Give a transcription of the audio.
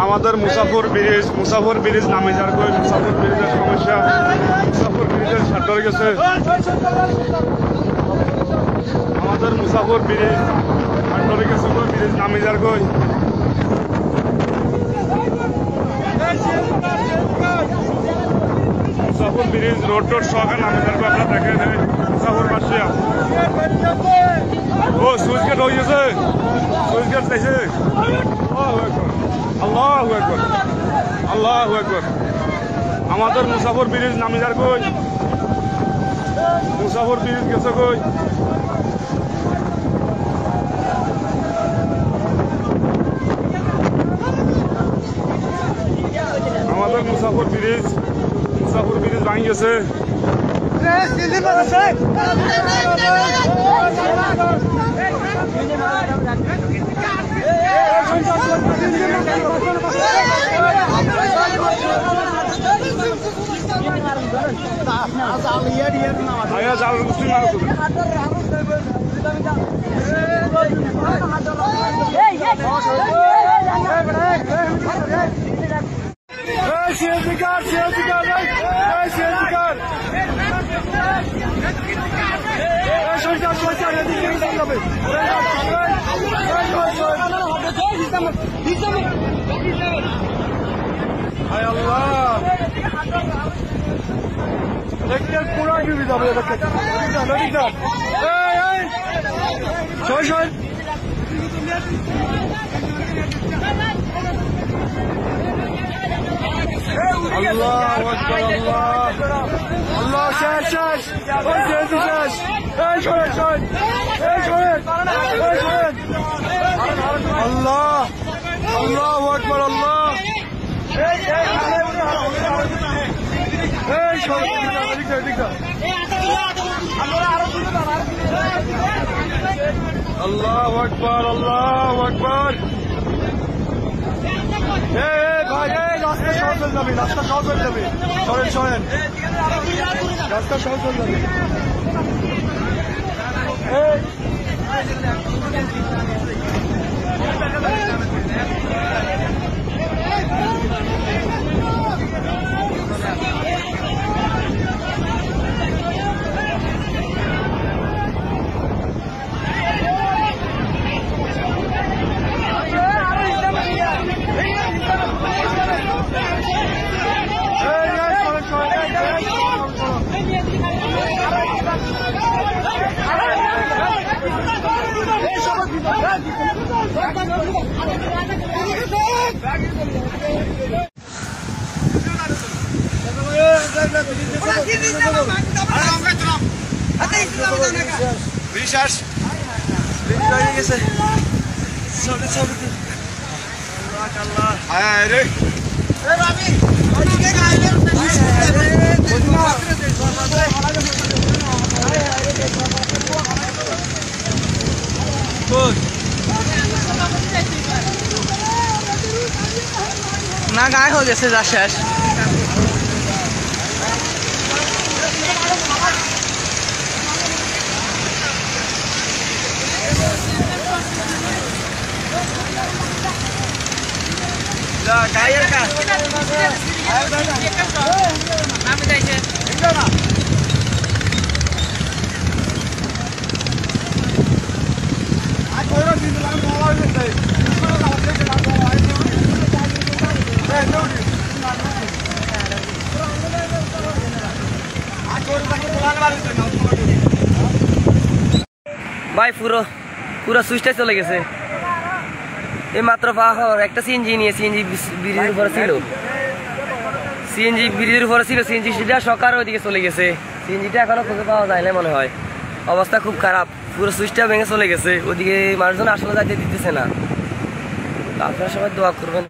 আমাদের মুসাফর ব্রিজ নামে যার কই মুসাফর ব্রিজের সমস্যা মুসাফর ব্রিজের সার্টর গেছে আমাদের মুসাফর ব্রিজ সার্টর গেছে কই ব্রিজ নামে যার কই মুসাফর ব্রিজ রোড সহকার নামে যার কই আপনারা দেখেন মুসাফর বাসিয়া ও সুইচ গেট হয়ে গেছে সুইচ গেট চাইছে আল্লাহু আকবার আল্লাহু আকবার আমাদের মুসাফর ব্রিজ নামে যার কই মুসাফর ব্রিজ গেছে কই আমাদের মুসাফর ব্রিজ ভাঙি গেছে আল্লাহু আকবার আল্লাহু আকবার ভাই রাস্তা সহজ হয়ে যাবে রাস্তা সহজ হয়ে যাবে সরেন রাস্তা সহজ হয়ে যাবে না গায়ে হয়ে গেছে যা শেষ গায়ের কাজ আমি যাইছে ভাই পুরো সুইচটা চলে গেছে এই মাত্র পাওয়ার একটা সিএনজি নিয়ে সিএনজি ব্রিজের উপরে ছিল সিএনজি সেটা সকার ওইদিকে চলে গেছে সিএনজিটা এখনো খুঁজে পাওয়া যায় না মনে হয় অবস্থা খুব খারাপ পুরো সুইচটা ভেঙে চলে গেছে ওইদিকে মানুষজন আসলে যাইতে দিতেছে না আপনারা সবাই দোয়া করবেন